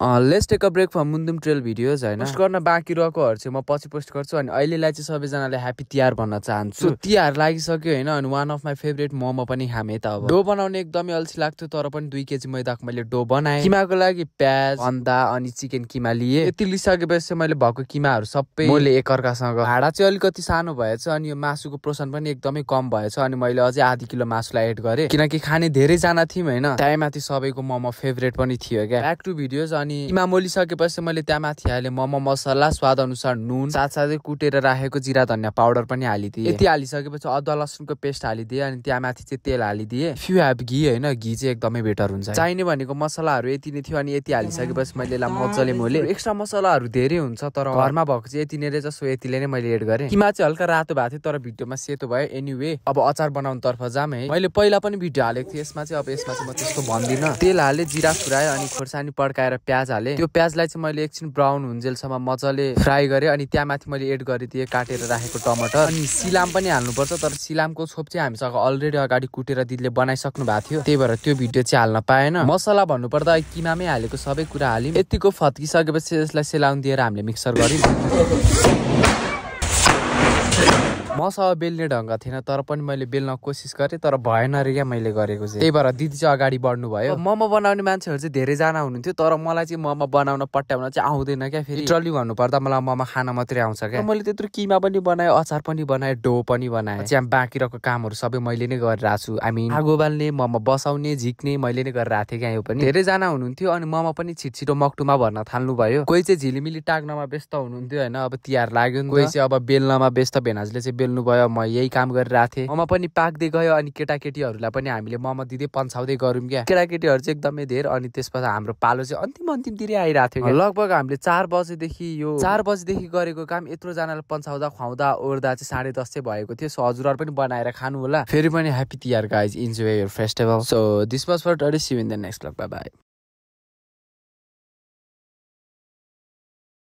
Let's take a break from Mundum trail videos हैन post गर्न बाँकी रहेकोहरु चाहिँ म पछि पोस्ट गर्छु अनि अहिलेलाई चाहिँ सबैजनाले ह्यापी तिहार भन्न चाहन्छु। तिहार लागिसक्यो हैन अनि one of my favourite momo पनि खामे त अब। डो बनाउने एकदमै अल्छी लाग्थ्यो तर पनि 2 केजी मैदाको मैले डो बनाए। किमाको लागि प्याज अन्डा अनि चिकन किमा लिए। यति लिइसकेपछि मैले भएको किमाहरु सबै मैले एकअर्कासँग भाडा चाहिँ अलिकति सानो भएछ अनि यो मासुको पोर्सन पनि एकदमै कम भएछ अनि मैले अझै आधी किलो मासुलाई एड गरे किनकि खाने धेरै जना थियौं हैन। त्यहीमाथि सबैको मोमो फेभरेट पनि थियो क्या। ब्याक टु भिडियोज अनि किमा मोलिसकेपछि मैले त्यहाँमाथि हाले मोमो मसला स्वाद अनुसार नुन साथसाथै कुटेर राखेको जिरा धनिया पाउडर पनि हालिदिए। यति हालिसकेपछि अदुवा लसुनको पेस्ट हालिदिए अनि त्यहाँमाथि चाहिँ तेल हालिदिए। इफ यु ह्याभ घी हैन घी चाहिँ एकदमै बेटर हुन्छ। चाहिने भनेको मसलाहरु यति नै थियो अनि यति हालिसकेपछि मैले यसलाई मज्जाले मोले। एक्स्ट्रा मसलाहरु धेरै हुन्छ तर घरमा भएको चाहिँ यति नै रहेछ सो यतिले नै मैले एड गरे। किमा चाहिँ हल्का रातो भएको थियो तर भिडियोमा सेतो भयो। एनीवे अब अचार बनाउन तर्फ जाम है। मैले पहिला पनि भिडियो हालेको थिएँ यसमा चाहिँ अब यसमा चाहिँ म त्यस्तो भन्दिन। तेल हाले जिरा फ्राई अनि खोर्सानी पड्काएर प्याज हाले। त्यो प्याजलाई चाहिँ मैले एकछिन ब्राउन हुन्जेलसम्म मजाले फ्राई गरे अनि त्यहाँमाथि मैले एड गरिदिए काटेर राखेको टमाटर अनि सिलाम पनि हाल्नुपर्छ तर सिलामको छोप चाहिँ हामीसँग अलरेडी अगाडि कुटेर दिदीले बनाइसक्नु भएको थियो त्यही भएर त्यो भिडियो चाहिँ हाल्न पाएन। मसला भन्नुपर्दा किमामै हालेको सबै कुरा हाल्यौं। यतिको फत्किसकेपछि यसलाई सेलाउन दिएर हामीले मिक्सर गर्यौं। मसँग बेल्ने ढङ्ग थिएन तर पनि मैले बेल्न कोसिस गरेँ तर भएन रे क्या मैले गरेको चाहिँ। त्यही भएर दिदी चाहिँ अगाडि बढ्नु भयो। मोमो बनाउने मान्छेहरू चाहिँ धेरैजना हुनुहुन्थ्यो तर मलाई चाहिँ मोमो बनाउन पट्याउन चाहिँ आउँदैन क्या। फेरि लिटरली भन्नुपर्दा मलाई मोमो खान मात्रै आउँछ क्या। मैले त्यत्रो किमा पनि बनाएँ अचार पनि बनाएँ डो पनि बनाएँ चाहिँ बाँकी रहेको कामहरू सबै मैले नै गरिरहेको छु। आई मिन आगो बाल्ने मोमो बसाउने झिक्ने मैले नै गरिरहेको थिएँ क्या। यो पनि धेरैजना हुनुहुन्थ्यो अनि मोमो पनि छिटो मक्टुमा भर्न थाल्नु भयो। कोही चाहिँ झिलिमिली टाग्नमा व्यस्त हुनुहुन्थ्यो हैन अब तिहार लाग्यो नि। कोही चाहिँ अब बेल्नमा व्यस्त भेनाजले चाहिँ बेल्नु भयो। म यही काम गरिरहेको थिएँ। मोमो पनि पाक्दै गयो अनि केटाकेटीहरूलाई पनि हामीले मोमो दिँदै पन्छाउँदै गरौँ क्या। केटाकेटीहरू चाहिँ एकदमै धेरै अनि त्यसपछि हाम्रो पालो चाहिँ अन्तिमतिर आइरहेको थियो। लगभग हामीले 4 बजेदेखि गरेको काम यत्रो जनाले पन्छाउँदा खुवाउँदा ओर्दा चाहिँ 10:30 चाहिँ भएको थियो। सो हजुरहरु पनि बनाएर खानु होला। फेरि पनि happy Tihar guys enjoy your festival. So this was for today see you in the next vlog. Bye by.